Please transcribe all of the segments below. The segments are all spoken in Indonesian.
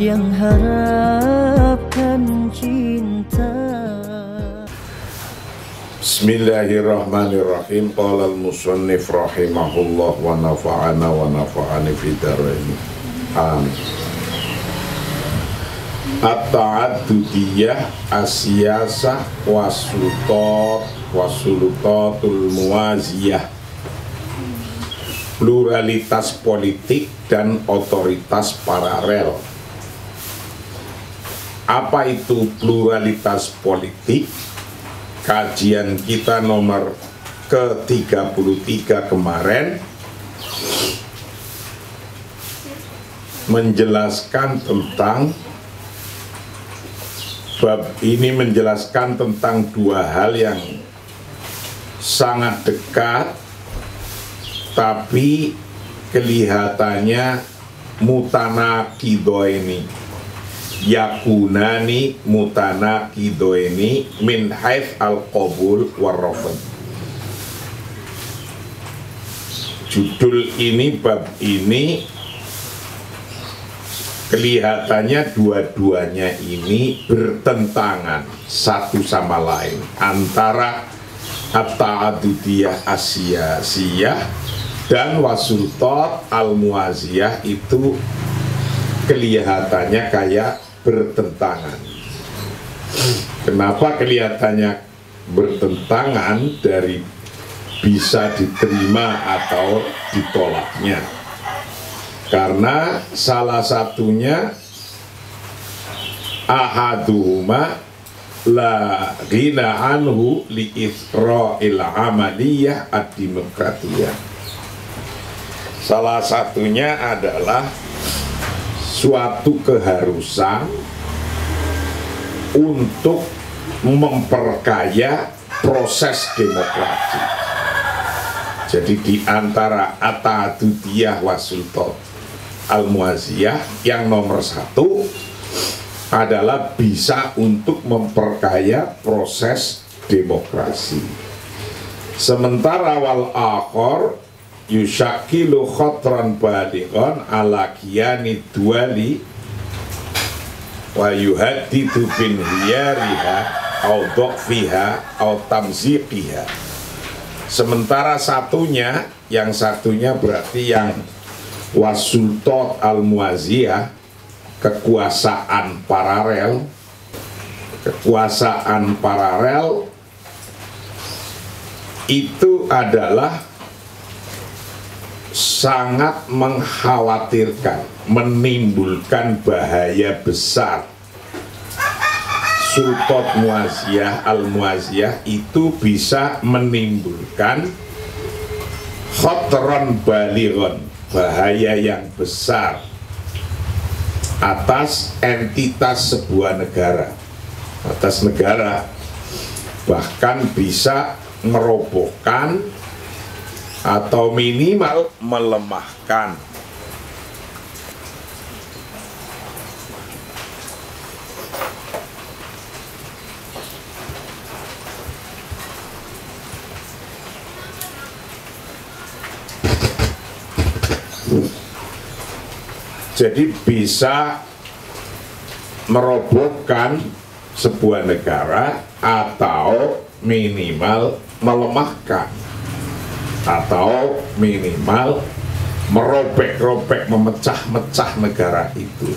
yang harapkan cinta. Bismillahirrahmanirrahim. Qala al-musannif rahimahullah wa nafa'ana wa nafa'ani fi dharain. Amin. At-ta'addudiyah as-siyasah was-sulutatul muwaziyah. Pluralitas politik dan otoritas paralel. Apa itu pluralitas politik? Kajian kita nomor ke-33 kemarin menjelaskan tentang bab ini, menjelaskan tentang dua hal yang sangat dekat tapi kelihatannya mutanaqidaini, yakunani mutanaqidaini min haits al-qabul war-rafd. Judul ini, bab ini, kelihatannya dua-duanya ini bertentangan satu sama lain, antara at-ta'addudiyah as-siyasiyah dan wasultat al-muwaziyah. Itu kelihatannya kayak bertentangan. Kenapa kelihatannya bertentangan? Dari bisa diterima atau ditolaknya. Karena salah satunya ahaduhuma la ghina anhu li ithra'il amaliyah ad-demokratiyah. Salah satunya adalah suatu keharusan untuk memperkaya proses demokrasi. Jadi di antara at-ta'addudiyah wasultat al-muwaziyah, yang nomor satu adalah bisa untuk memperkaya proses demokrasi. Sementara wal akhor yushakilu khotran balighan ala qiyani duwali wa yuhaddidu bin hiyariha au dhaqfiha au tamziqiha. Sementara satunya, yang satunya berarti yang wasultat al-muwaziyah, kekuasaan paralel. Kekuasaan paralel itu adalah sangat mengkhawatirkan, menimbulkan bahaya besar. Sultat muwaziyah al-muwaziyah itu bisa menimbulkan khotron balighan, bahaya yang besar atas entitas sebuah negara, atas negara, bahkan bisa merobohkan atau minimal melemahkan. Jadi bisa merobohkan sebuah negara atau minimal melemahkan, atau minimal merobek-robek, memecah-mecah negara itu.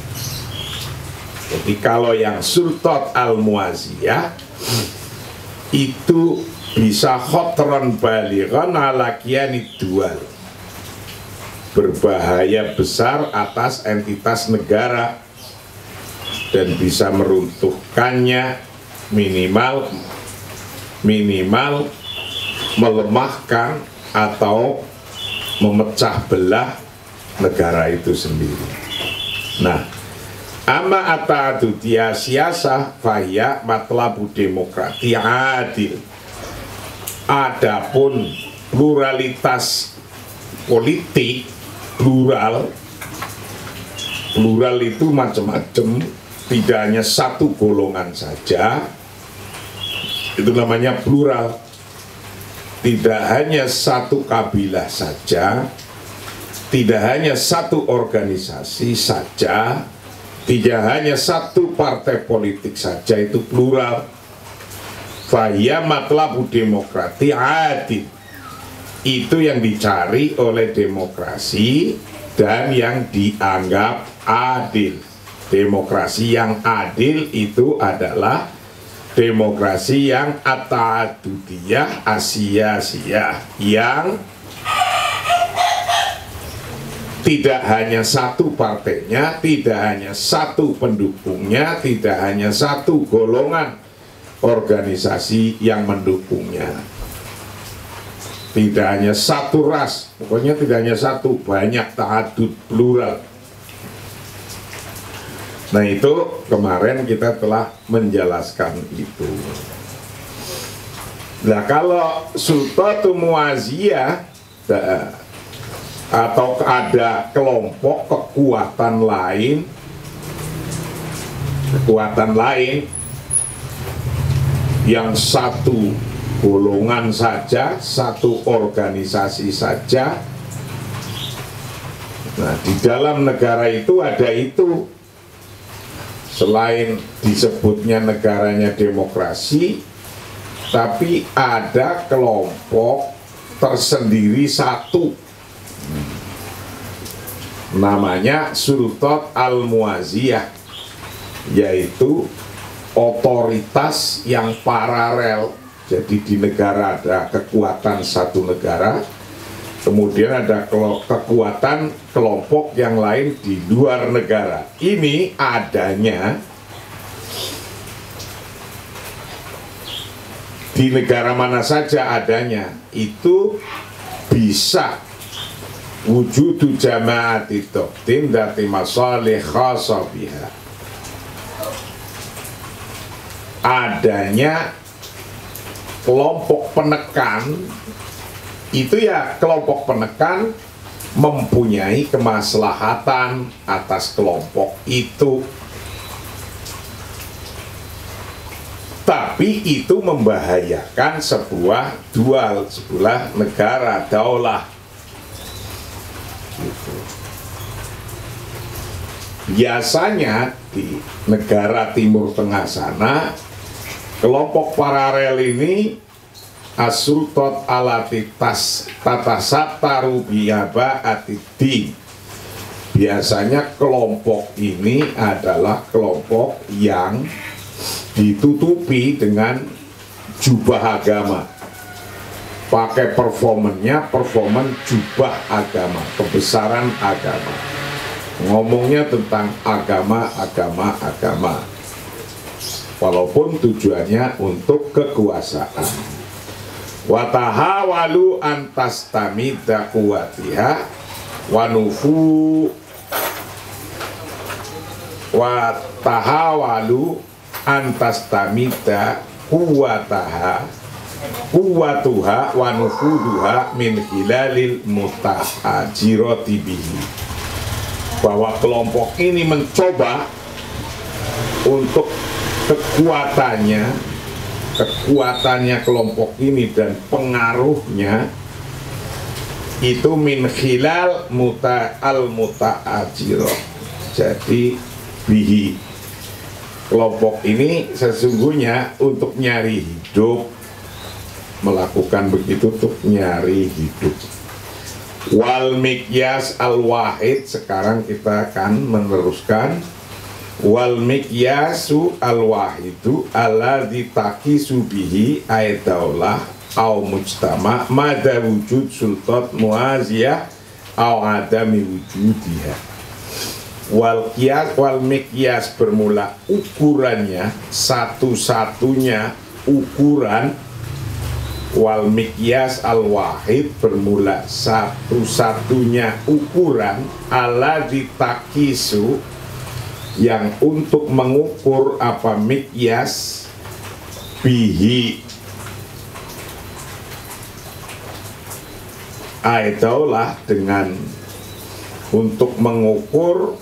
Jadi kalau yang sultat al-muwaziyah itu bisa khotron balighan ala qiyani dual, berbahaya besar atas entitas negara dan bisa meruntuhkannya, minimal melemahkan atau memecah belah negara itu sendiri. Nah, amma at-ta'addudiyah siyasah fahya matlabu demokrati adil. Adapun pluralitas politik, plural itu macam-macam, tidak hanya satu golongan saja, itu namanya plural. Tidak hanya satu kabilah saja, tidak hanya satu organisasi saja, tidak hanya satu partai politik saja, itu plural. Fahiyya matlabu demokrati adil, itu yang dicari oleh demokrasi dan yang dianggap adil. Demokrasi yang adil itu adalah demokrasi yang at-ta'adudiyah asiyasiyah, yang tidak hanya satu partainya, tidak hanya satu pendukungnya, tidak hanya satu golongan organisasi yang mendukungnya, tidak hanya satu ras, pokoknya tidak hanya satu, banyak, ta'adud, plural. Nah itu kemarin kita telah menjelaskan itu. Nah kalau sultatul muaziyah atau ada kelompok kekuatan lain yang satu golongan saja, satu organisasi saja, nah di dalam negara itu ada itu. Selain disebutnya negaranya demokrasi, tapi ada kelompok tersendiri satu, namanya Sultat Al-Muaziyah, yaitu otoritas yang paralel. Jadi di negara ada kekuatan satu negara, kemudian ada kekuatan kelompok yang lain di luar negara. Ini adanya di negara mana saja adanya, itu bisa wujudu jama'ati taqdim dati masalih khasa biha. Adanya kelompok penekan, itu ya kelompok penekan mempunyai kemaslahatan atas kelompok itu, tapi itu membahayakan sebuah negara daulah gitu. Biasanya di negara Timur Tengah sana, kelompok paralel ini as-sultat alati tatasataru biyaba atidin. Biasanya kelompok ini adalah kelompok yang ditutupi dengan jubah agama, pakai performan jubah agama, kebesaran agama, ngomongnya tentang agama, walaupun tujuannya untuk kekuasaan. Watahawalu antastamida kuwatiha wanufu watahawalu antastamida kuwatuha wanufuduha min hilalil mutahajiroti bihi. Bahwa kelompok ini mencoba untuk kekuatannya kelompok ini dan pengaruhnya itu min khilal muta'ajirah. Jadi bihi, kelompok ini sesungguhnya untuk nyari hidup, melakukan begitu untuk nyari hidup. Wal miqyas al wahid, sekarang kita akan meneruskan. Wal miqyasu al wahidu alladzi taqisu bihi aidaulah au mujtama madza wujud sultat muaziyah au adami wujudiha. Wal miqyas bermula ukurannya, satu-satunya ukuran. Wal miqyas al wahid bermula satu-satunya ukuran, alladzi taqisu, yang untuk mengukur apa miqyas bihi aidaulah, dengan untuk mengukur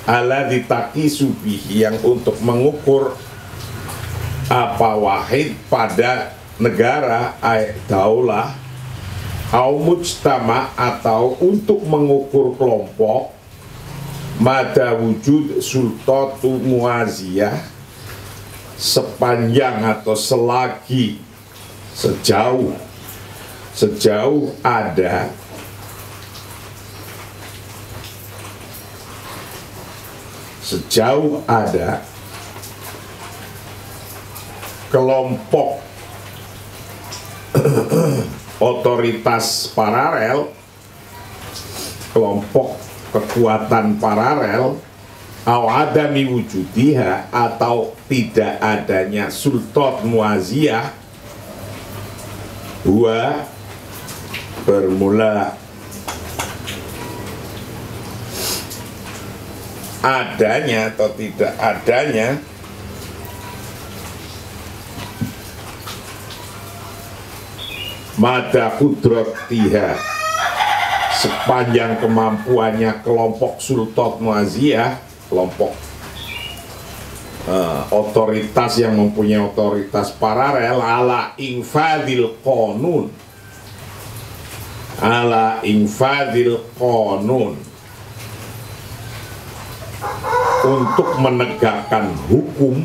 alladzi taqisu bihi, yang untuk mengukur apa wahid pada negara daulah, au mujtama, atau untuk mengukur kelompok, mada wujud sultatu muaziyah, sepanjang atau selagi sejauh ada kelompok otoritas paralel, kelompok kekuatan paralel, adami wujudiha, atau tidak adanya sultat muaziyah, huwa bermula adanya atau tidak adanya mada kudratiha, sepanjang kemampuannya kelompok sultat muaziyah, kelompok otoritas yang mempunyai otoritas paralel, ala infadil qanun, untuk menegakkan hukum,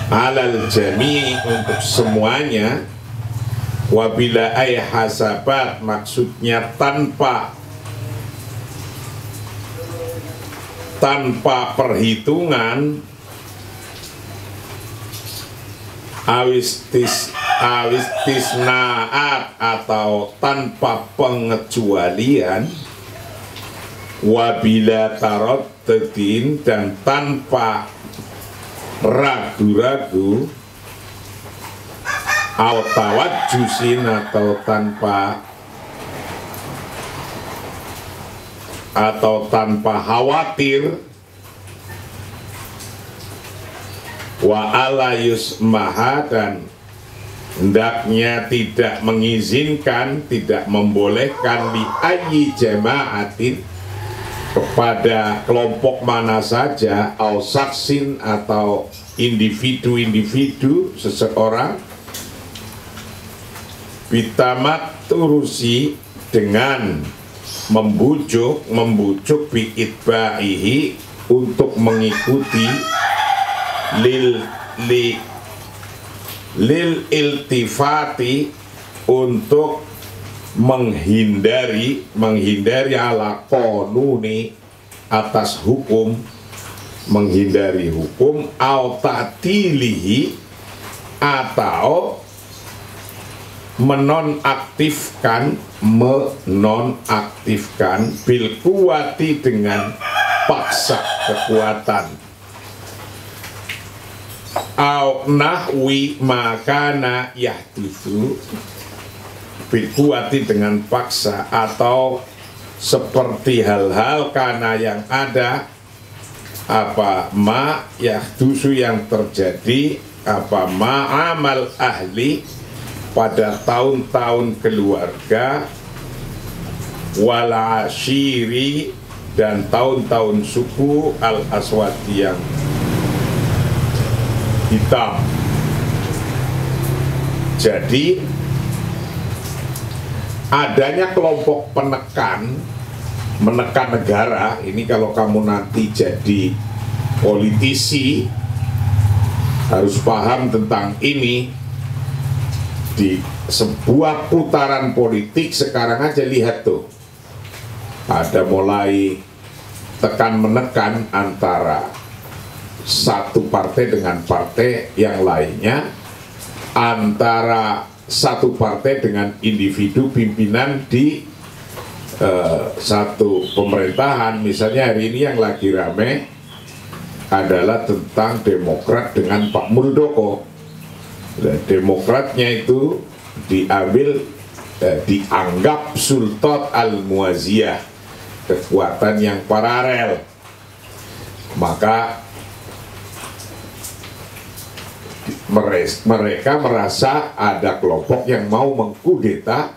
alal jami', untuk semuanya, wabila ay hasabat, maksudnya tanpa perhitungan, awistisnaat, atau tanpa pengecualian, wabila taraddudin, dan tanpa ragu-ragu, tawajjusin, atau tanpa khawatir, wa ala yusmaha, dan hendaknya tidak mengizinkan, tidak membolehkan, li ayyi jama'atin, kepada kelompok mana saja, au saksin, atau individu seseorang, bitamat turusi, dengan membujuk bi'itba'ihi, untuk mengikuti, lil iltifati, untuk menghindari ala qanuni, atas hukum, menghindari hukum, au ta'tilihi, atau menonaktifkan bil kuwati, dengan paksa kekuatan, au nahwi makana yahditsu, bil kuwati, dengan paksa, atau seperti hal-hal kana yang ada, apa ma yahdusu, yang terjadi, apa ma amal ahli, pada tahun-tahun keluarga, wal ashiri, dan tahun-tahun suku, al aswadi, yang hitam. Jadi adanya kelompok menekan negara ini, kalau kamu nanti jadi politisi harus paham tentang ini. Di sebuah putaran politik sekarang aja, lihat tuh, ada mulai tekan menekan antara satu partai dengan partai yang lainnya, antara satu partai dengan individu pimpinan di satu pemerintahan. Misalnya hari ini yang lagi rame adalah tentang Demokrat dengan Pak Muldoko. Demokratnya itu dianggap sultat al-muaziyah, kekuatan yang paralel. Maka mereka merasa ada kelompok yang mau mengkudeta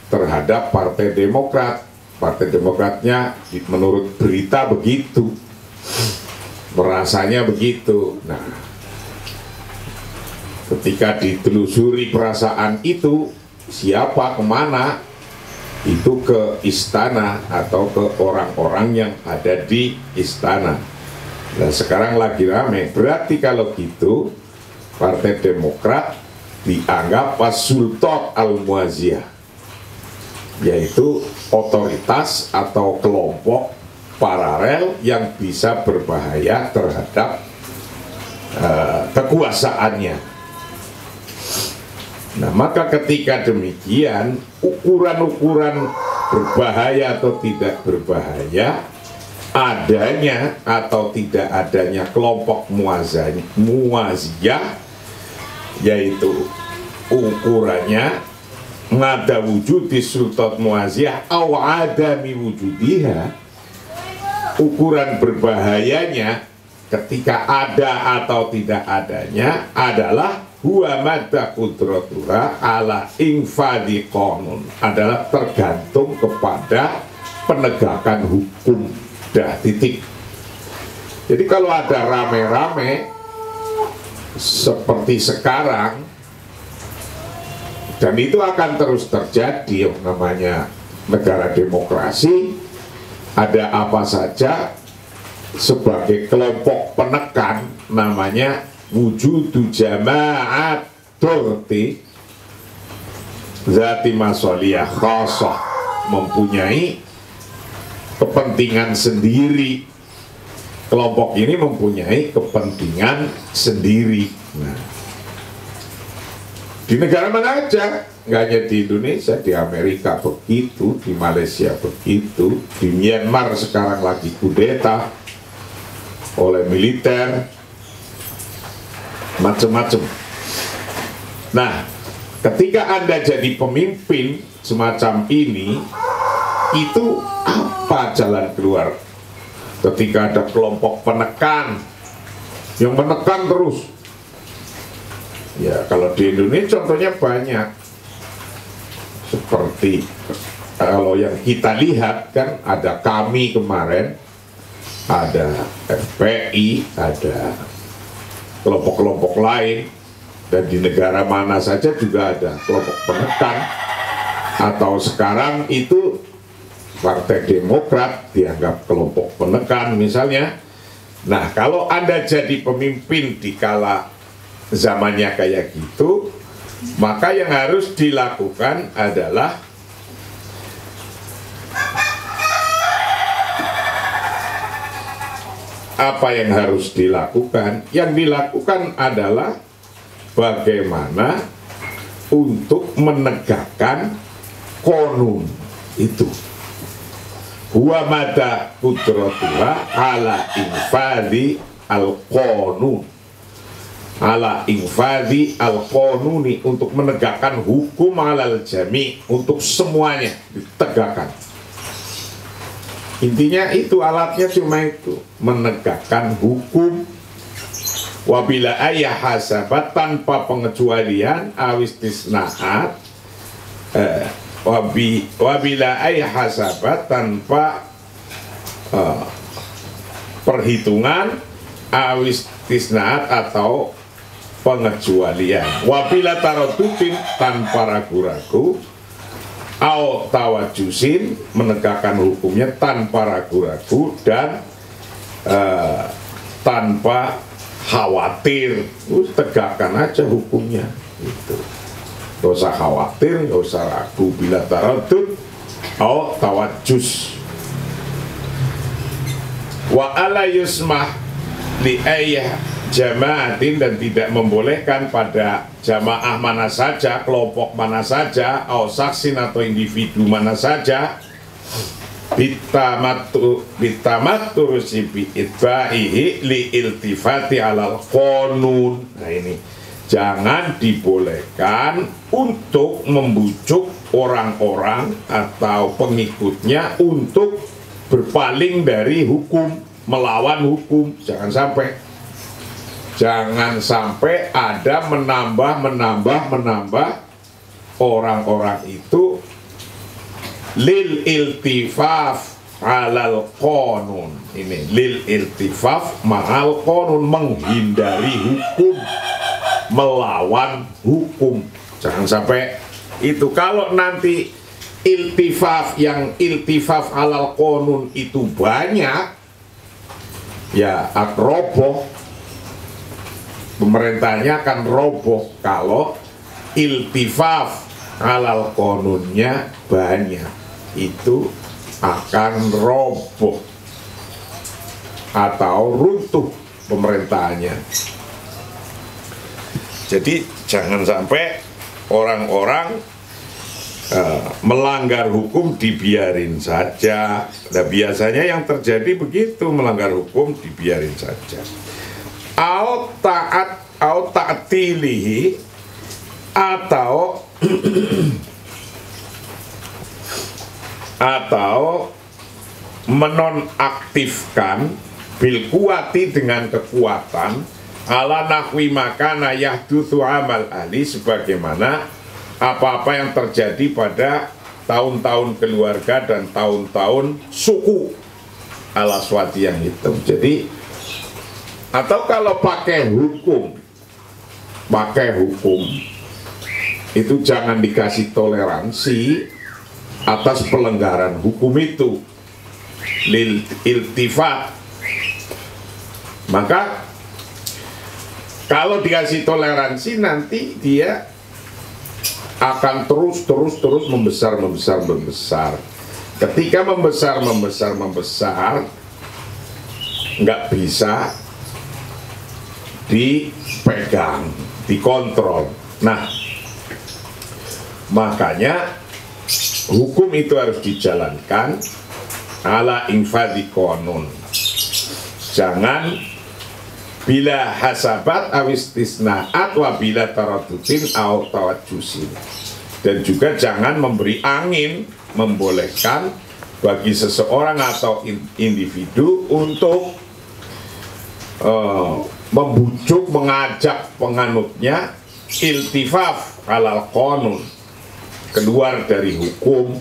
terhadap Partai Demokrat. Partai Demokratnya menurut berita begitu, merasanya begitu. Nah, ketika ditelusuri perasaan itu, siapa kemana, itu ke istana atau ke orang-orang yang ada di istana. Nah sekarang lagi rame, berarti kalau gitu Partai Demokrat dianggap Sultan Al-Muazziyah, yaitu otoritas atau kelompok paralel yang bisa berbahaya terhadap kekuasaannya. Nah maka ketika demikian, ukuran-ukuran berbahaya atau tidak berbahaya, adanya atau tidak adanya kelompok muazziyah, yaitu ukurannya ngada wujudi sultan muazziyah aw adami wujudiha, ukuran berbahayanya ketika ada atau tidak adanya adalah huwa madda qudratuha ala infadi qanun, adalah tergantung kepada penegakan hukum. Dah, titik. Jadi kalau ada rame-rame seperti sekarang, dan itu akan terus terjadi, yang namanya negara demokrasi, ada apa saja sebagai kelompok penekan, namanya wujudu jama'at turti zati masoliyah khasah, mempunyai kepentingan sendiri. Kelompok ini mempunyai kepentingan sendiri. Nah, di negara mana aja, nggak hanya di Indonesia, di Amerika begitu, di Malaysia begitu, di Myanmar sekarang lagi kudeta oleh militer, macam-macam. Nah, ketika Anda jadi pemimpin semacam ini, itu apa jalan keluar? Ketika ada kelompok penekan yang menekan terus, ya kalau di Indonesia contohnya banyak. Seperti kalau yang kita lihat kan, ada kami kemarin, ada FPI, ada kelompok-kelompok lain, dan di negara mana saja juga ada kelompok penekan. Atau sekarang itu Partai Demokrat dianggap kelompok penekan misalnya. Nah kalau Anda jadi pemimpin di kala zamannya kayak gitu, maka yang harus dilakukan adalah apa yang harus dilakukan? Yang dilakukan adalah bagaimana untuk menegakkan konun itu. Huwa mada kudratuha ala infadi al-qanun, ala infadi al-qanuni, untuk menegakkan hukum alal jami', untuk semuanya ditegakkan. Intinya itu, alatnya cuma itu, menegakkan hukum. Wabila ayah hasabat, tanpa pengecualian, awistisnaat, wabila ayah hasabat, tanpa perhitungan, awistisnaat atau pengecualian. Wabila tarotutin, tanpa ragu-ragu, au tawajusin, menegakkan hukumnya tanpa ragu-ragu, dan tanpa khawatir, tegakkan aja hukumnya gitu. Gak usah khawatir, gak usah ragu. Bila taradud au tawajus. Wa ala yusmah li ayah jamaatin, dan tidak membolehkan pada jamaah mana saja, kelompok mana saja, au saksin atau individu mana saja, bitamatur sibi itba'ihi li iltifati alal qanun. Nah ini, jangan dibolehkan untuk membujuk orang-orang atau pengikutnya untuk berpaling dari hukum, melawan hukum. Jangan sampai. Jangan sampai ada menambah orang-orang itu lil iltifaf alal qanun. Ini lil iltifaf ma'al qanun, menghindari hukum. melawan hukum. Jangan sampai itu. Kalau nanti iltifaf yang iltifaf alal qanun itu banyak, ya roboh, pemerintahnya akan roboh kalau iltifaf alal qanunnya banyak, itu akan roboh atau runtuh pemerintahannya. Jadi jangan sampai orang-orang melanggar hukum dibiarin saja. Nah, biasanya yang terjadi begitu, melanggar hukum dibiarin saja. Au ta'tilihi, atau atau menonaktifkan bil kuwati dengan kekuatan ala nahwi makana yahdutsu amal ahli, sebagaimana apa-apa yang terjadi pada tahun-tahun keluarga dan tahun-tahun suku ala swati yang hitam. Jadi atau kalau pakai hukum itu jangan dikasih toleransi atas pelanggaran hukum itu, lil iltifat. Maka kalau dikasih toleransi, nanti dia akan terus membesar. Ketika membesar, nggak bisa dipegang, dikontrol. Nah, makanya hukum itu harus dijalankan ala infadhi qanun. Jangan bila hasabat awistisnaat wa bila taradutin au tawajusin. Dan juga jangan memberi angin, membolehkan bagi seseorang atau individu untuk membujuk, mengajak penganutnya iltifaf alal qanun, keluar dari hukum.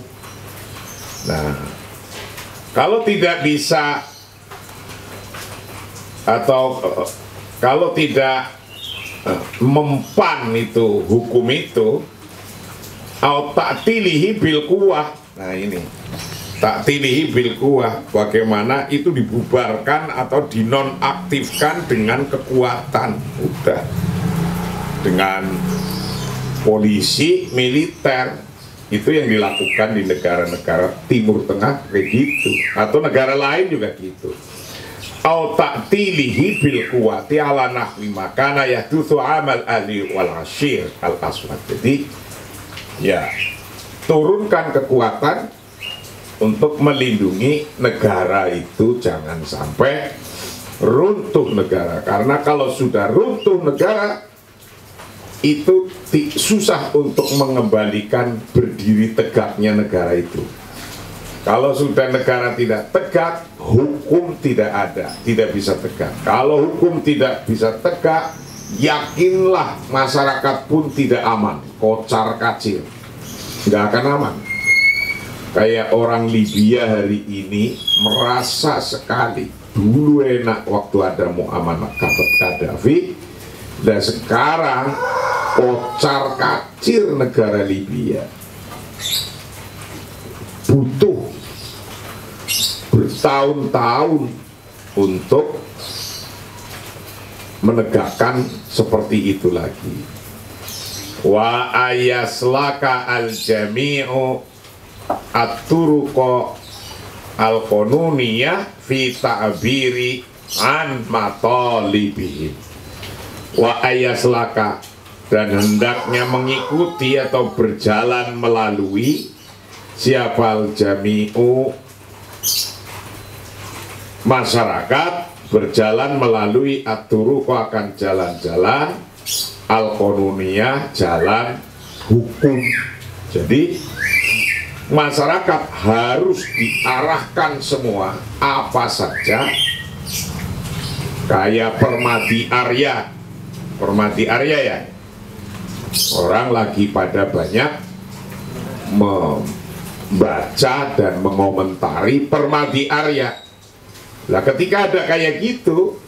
Nah, kalau tidak bisa atau kalau tidak mempan itu hukum itu, au ta'tilihi bil quwwah. Nah, ini ta'tilihi bil quwwah, bagaimana itu dibubarkan atau dinonaktifkan dengan kekuatan. Udah, dengan polisi militer. Itu yang dilakukan di negara-negara Timur Tengah kayak gitu, atau negara lain juga gitu. Au ta'tilihi bil quwwati ala nahwi makana yahdutsu amal ahli wal ashir al aswad. Jadi ya, turunkan kekuatan untuk melindungi negara itu, jangan sampai runtuh negara. Karena kalau sudah runtuh negara, itu susah untuk mengembalikan berdiri tegaknya negara itu. Kalau sudah negara tidak tegak, hukum tidak ada, tidak bisa tegak. Kalau hukum tidak bisa tegak, yakinlah masyarakat pun tidak aman, kocar kacir, nggak akan aman. Kayak orang Libya hari ini merasa sekali, dulu enak waktu ada Muammar Gaddafi, dan sekarang kocar kacir negara Libya. Butuh bertahun-tahun untuk menegakkan seperti itu lagi. Wa ayaslaka al-jami'u at-turuqa al-qanuniyah fi ta'biri an matalibihim. Wa ayaslaka, dan hendaknya mengikuti atau berjalan melalui siapa al-jami'u, masyarakat berjalan melalui at-turuq, akan jalan-jalan al-qanuniyah, jalan hukum. Jadi masyarakat harus diarahkan semua, apa saja, kayak Permadi Arya ya, orang lagi pada banyak membaca dan mengomentari Permadi Arya. Nah, ketika ada kayak gitu,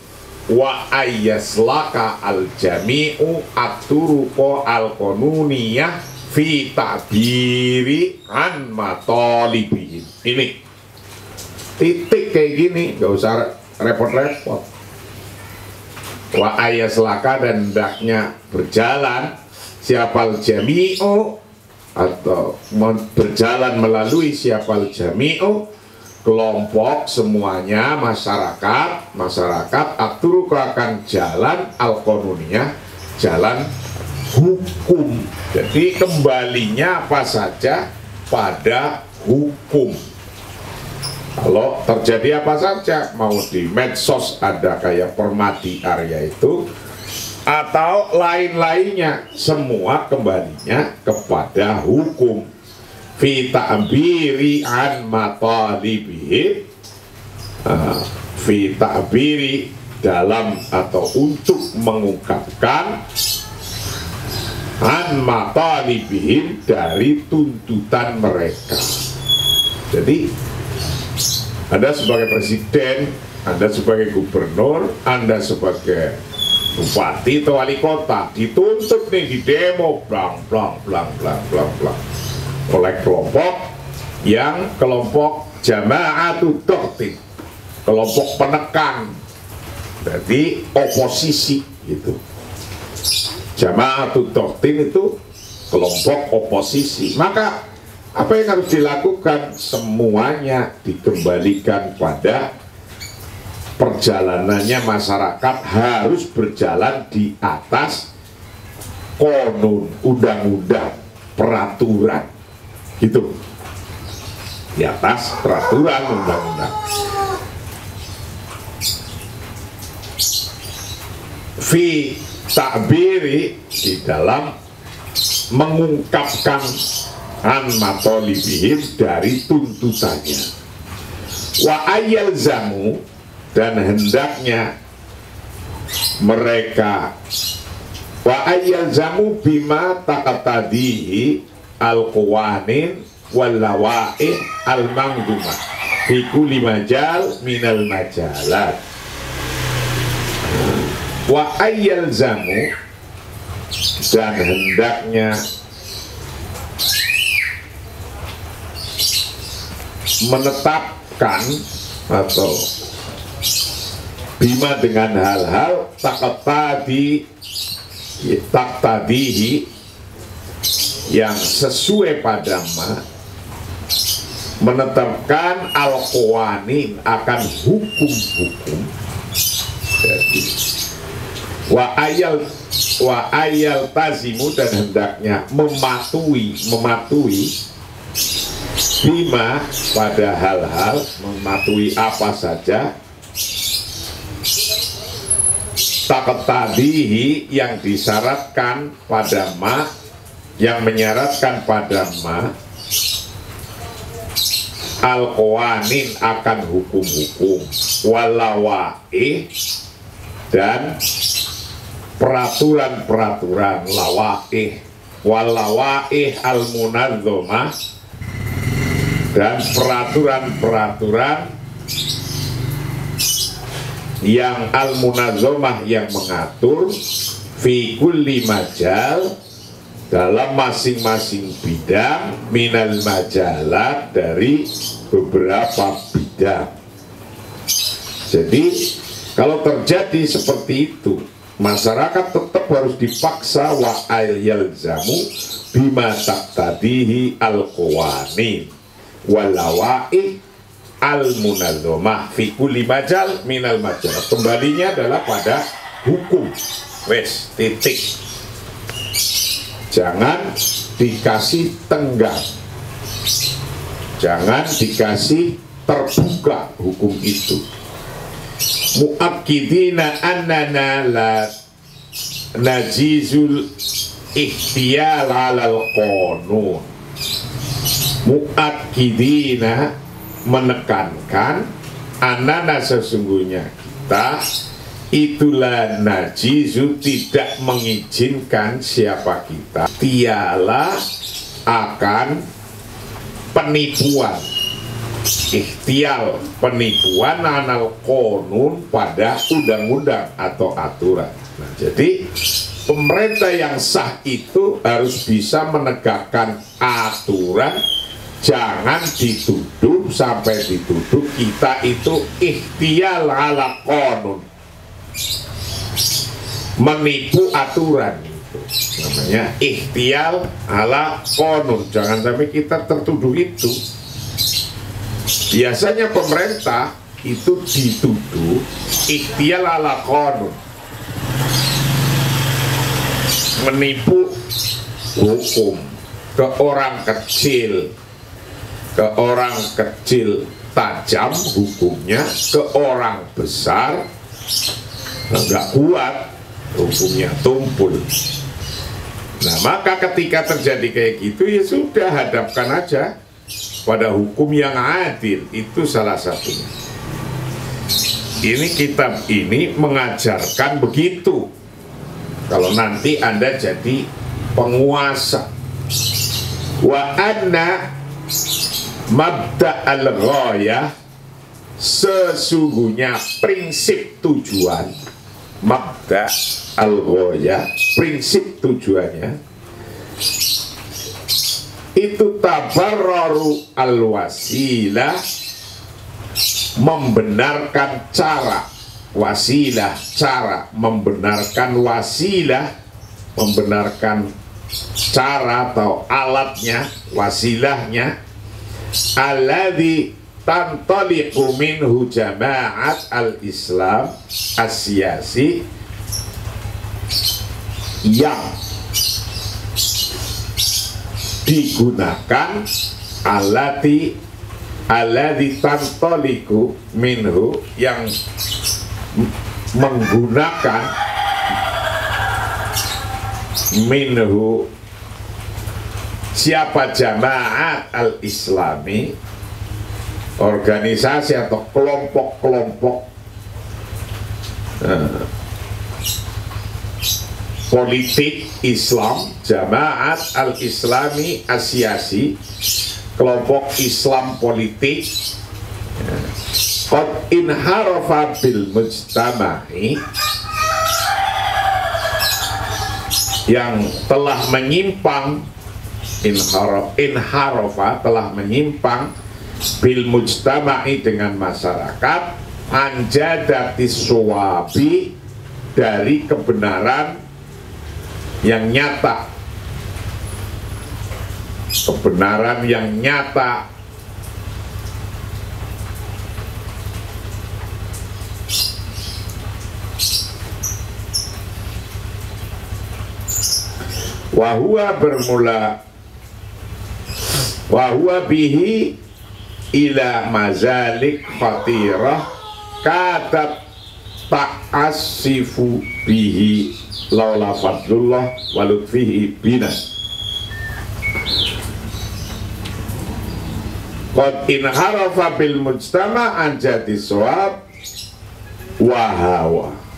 wa ayyaslaka al jami'u at-turuqa al qanuniyah fi ta'biri an matalibihim. Ini titik kayak gini, gak usah repot-repot. Wa ayyaslaka, dan hendaknya berjalan siapal jami'u, atau berjalan melalui siapal jami'u, kelompok semuanya, masyarakat atur akan jalan al-qanuniyah, jalan hukum. Jadi kembalinya apa saja pada hukum. Kalau terjadi apa saja, mau di medsos ada kayak Permadi Arya itu, atau lain-lainnya, semua kembalinya kepada hukum. Fi ta'biri an matalibihim, fi ta'biri, dalam atau untuk mengungkapkan, an matalibihim, dari tuntutan mereka. Jadi Anda sebagai presiden, Anda sebagai gubernur, Anda sebagai bupati atau wali kota dituntut nih di demo blang oleh kelompok Jama'atut Dohtin, kelompok penekan, jadi oposisi gitu. Jama'atut Dohtin itu kelompok oposisi. Maka apa yang harus dilakukan? Semuanya dikembalikan pada perjalanannya masyarakat harus berjalan di atas konun, undang-undang, peraturan, gitu, di atas peraturan undang-undang. Fi ta'biri, di dalam mengungkapkan an matalibihim, dari tuntutannya. Wa ayyalzamu, dan hendaknya mereka, wa ayyalzamu bima taqatadihi al-qawanin wal lawa'ih al-mangdumah fi kulli majal minal majalat. Wa ayyalzamu, dan hendaknya menetapkan, atau bima, dengan hal-hal taqtadihi, yang sesuai pada menetapkan al-qawanin, akan hukum-hukum. Jadi wa ayal tazimu, dan hendaknya mematuhi bima, pada hal-hal, mematuhi apa saja taqtadihi, yang disyaratkan pada yang menyaratkan pada al-qawanin, akan hukum-hukum, walawa'ih, dan peraturan-peraturan, lawa'ih, walawa'ih al-munadzomah, dan peraturan-peraturan yang al-munadzomah, yang mengatur, fi kulli majal, dalam masing-masing bidang, minal majalat, dari beberapa bidang. Jadi kalau terjadi seperti itu, masyarakat tetap harus dipaksa wa ayyalzamu bima taqtadihi al-qawanin walawa'i al-munadzomah fi kulli majal minal majalat. Kembalinya adalah pada hukum. Wes, titik. Jangan dikasih tenggang, jangan dikasih terbuka hukum itu. Mu'akkidina annana la najizul ikhtiyal alal qanun. Mu'akkidina, menekankan, annana, sesungguhnya kita, itulah najizu, tidak mengizinkan siapa kita, tiala, akan penipuan ikhtial, penipuan anal konun pada undang-undang atau aturan. Nah, jadi pemerintah yang sah itu harus bisa menegakkan aturan. Jangan dituduh sampai dituduh kita itu ikhtial ala konun, menipu aturan. Itu namanya ikhtial ala konun. Jangan sampai kita tertuduh itu. Biasanya pemerintah itu dituduh ikhtial ala konun, menipu hukum ke orang kecil. Ke orang kecil tajam hukumnya, ke orang besar nggak kuat hukumnya, tumpul. Nah, maka ketika terjadi kayak gitu ya sudah, hadapkan aja pada hukum yang adil. Itu salah satunya. Ini kitab ini mengajarkan begitu. Kalau nanti Anda jadi penguasa, wa anna mabda al-ghayah, sesungguhnya prinsip tujuan, mabda al-ghayah, prinsip tujuannya itu tabarraru al-wasilah, membenarkan cara, wasilah cara, membenarkan wasilah, membenarkan cara atau alatnya, wasilahnya, alladzi tantaliqu minhu jama'at al-Islam as-siyasi, yang digunakan alladzi tantaliqu minhu, yang menggunakan minhu siapa, jama'at al-Islami, organisasi atau kelompok-kelompok politik Islam, jama'at al-Islami as-siyasi, kelompok Islam politik, qad inharafa bil mujtama'i, yang telah menyimpang, inharafa telah menyimpang, bil mujtama'i dengan masyarakat, anjadatis suwabi, dari kebenaran yang nyata, kebenaran yang nyata. Wahua bermula, wahua bihi ila mazalik khatirah katat ta'asifu bihi laula fadlullah walutfihi bina. Qad inharafa bil mujtama' an jadi sawab wahawa.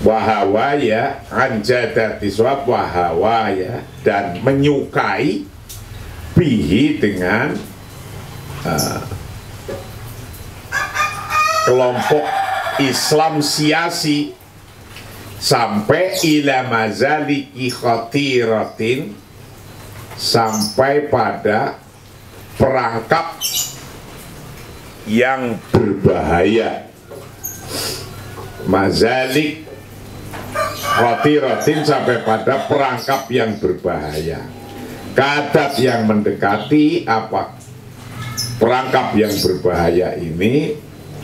Wahawaya anjadati swab, wahawaya, dan menyukai bihi dengan kelompok Islam siasi, sampai ila mazaliki khatiratin, sampai pada perangkap yang berbahaya. Mazalik khatiratin, sampai pada perangkap yang berbahaya. Kadat yang mendekati apa perangkap yang berbahaya ini,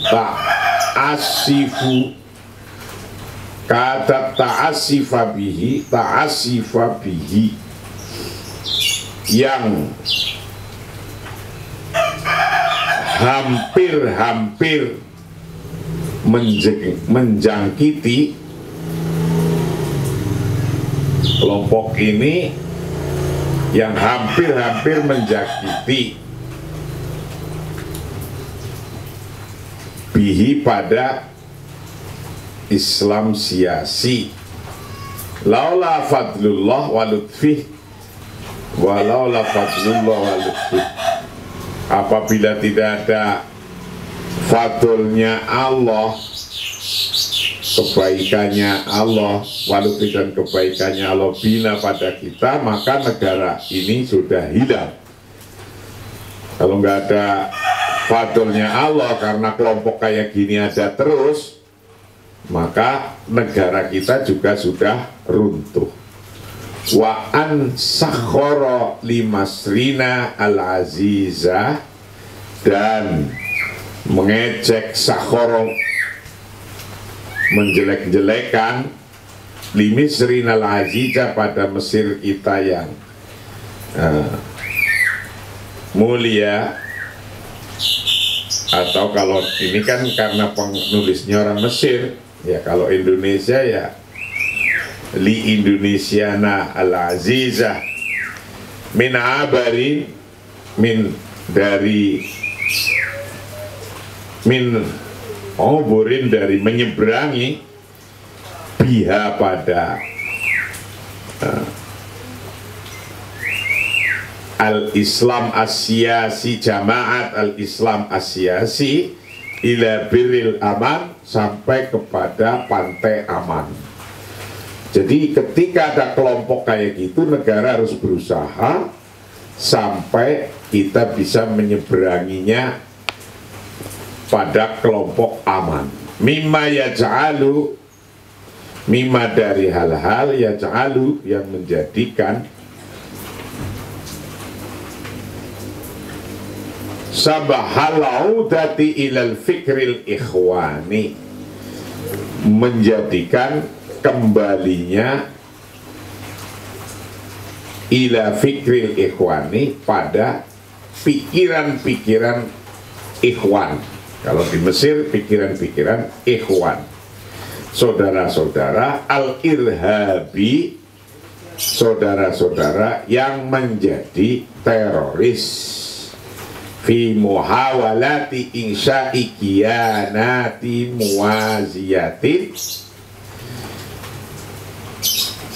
ta'asifu, kadat ta'asifa bihi, ta'asifa bihi, yang hampir-hampir menjangkiti kelompok ini, yang hampir-hampir menjangkiti bihi pada Islam siasi. Laula fadlullah wa lutfih wa laula fadlullah wa lutfih. Apabila tidak ada fadlnya Allah, kebaikannya Allah, walau dan kebaikannya Allah bina pada kita, maka negara ini sudah hilang. Kalau nggak ada fadlnya Allah, karena kelompok kayak gini ada terus, maka negara kita juga sudah runtuh. Wa an sakhara limasrina al-aziza, dan mengejek sakhara, menjelek-jelekan limisrina al-aziza pada Mesir kita yang mulia. Atau kalau ini kan karena penulisnya orang Mesir, ya kalau Indonesia ya li Indonesiana al-azizah min abarin, min dari min oburin, dari menyeberangi, biha pada al-Islam asyasi, jamaat al-Islam asyasi ila biril aman, sampai kepada pantai aman. Jadi ketika ada kelompok kayak gitu, negara harus berusaha sampai kita bisa menyeberanginya pada kelompok aman. Mimma yaj'alu, mimma dari hal-hal yaj'alu yang menjadikan sabahalau dati ilal fikril ikhwani, menjadikan kembalinya ila fikril ikhwani, pada pikiran-pikiran ikhwan. Kalau di Mesir pikiran-pikiran ikhwan, saudara-saudara al-irhabi, saudara-saudara yang menjadi teroris, fi muhawalati insya'i kiyanati muwaziyatin,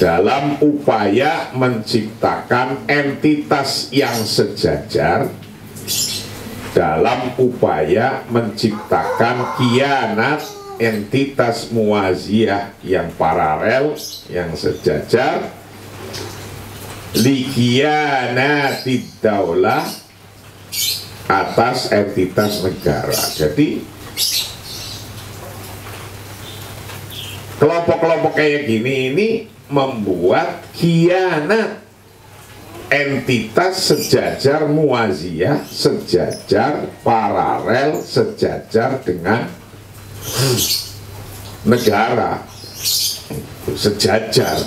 dalam upaya menciptakan entitas yang sejajar, dalam upaya menciptakan kianat, entitas muwaziyah yang paralel, yang sejajar, li kiyanati daulah, atas entitas negara. Jadi kelompok-kelompok kayak gini ini membuat khianat entitas sejajar muwaziyah, sejajar paralel, sejajar dengan negara, sejajar.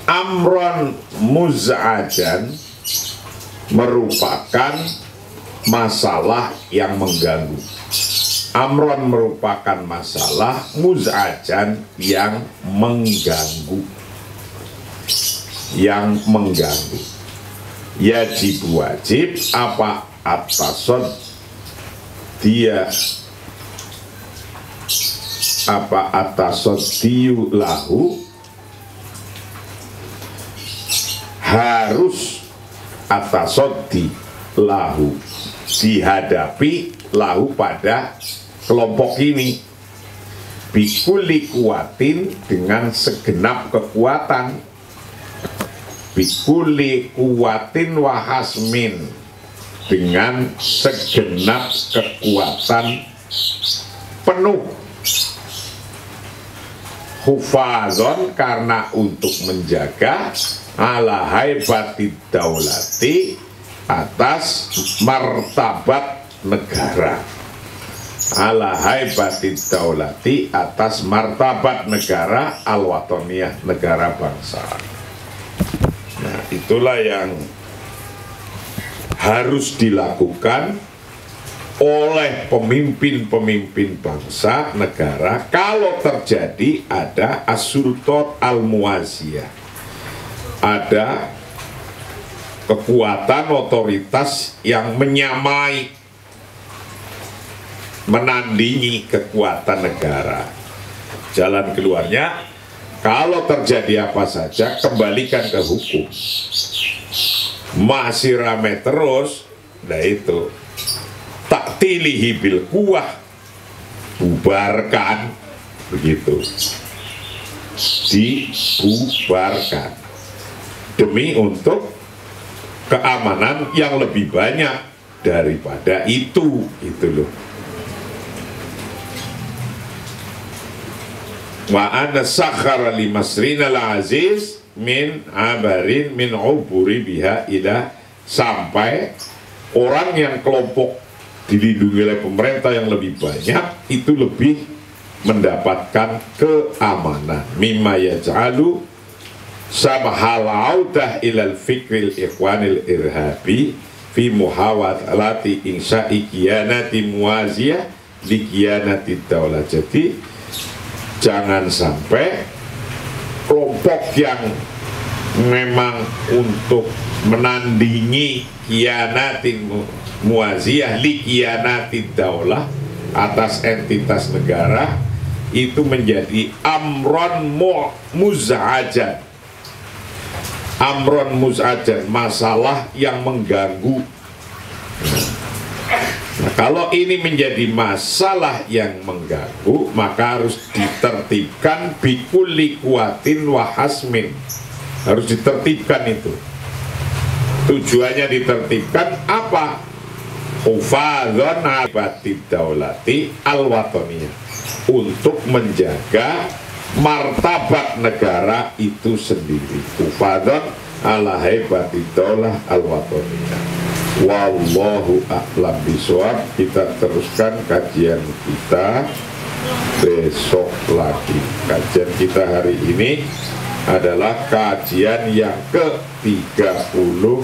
Amron muz'ajan, merupakan masalah yang mengganggu. Amron merupakan masalah, muz'ajan yang mengganggu, yang mengganggu. Yajib, wajib, apa atasod dia, apa atasod diu lahu, harus atasodi lahu, dihadapi lahu pada kelompok ini, bikuli kuatin, dengan segenap kekuatan, bikuli kuatin wahasmin, dengan segenap kekuatan penuh, hufazon, karena untuk menjaga, ala haibatid daulati, atas martabat negara, ala haibatid daulati, atas martabat negara, al-watoniyah, negara bangsa. Nah, itulah yang harus dilakukan oleh pemimpin-pemimpin bangsa negara kalau terjadi ada as-sultat al-muwaziyah, ada kekuatan otoritas yang menyamai, menandingi kekuatan negara. Jalan keluarnya, kalau terjadi apa saja, kembalikan ke hukum. Masih rame terus, nah itu taktilihi bil kuwah, bubarkan, begitu, dibubarkan demi untuk keamanan yang lebih banyak daripada itu loh. Wa ana sakhara li masrina al-aziz min abarin min uburi biha ila, sampai orang yang kelompok dilindungi oleh pemerintah yang lebih banyak itu lebih mendapatkan keamanan. Mimma yaj'alu samahal audah ilal fikril ikhwanil irhabi fi muhawalati insya'i kiyanati muwaziyah li kiyanati daulah. Jadi jangan sampai kelompok yang memang untuk menandingi kiyanati muwaziyah li kiyanati daulah, atas entitas negara, itu menjadi amron muz'ajan. Amron muz'ajan, masalah yang mengganggu. Nah, kalau ini menjadi masalah yang mengganggu, maka harus ditertibkan bikulli kuatin wa hasmin. Harus ditertibkan itu. Tujuannya ditertibkan apa? Hufadzon abatid daulati al-watoniyah, untuk menjaga martabat negara itu sendiri. Hufadzon ala haibatid daulah al-watoniyah. Wallahu a'lam bishawab. Kita teruskan kajian kita besok lagi. Kajian kita hari ini adalah kajian yang ke-38.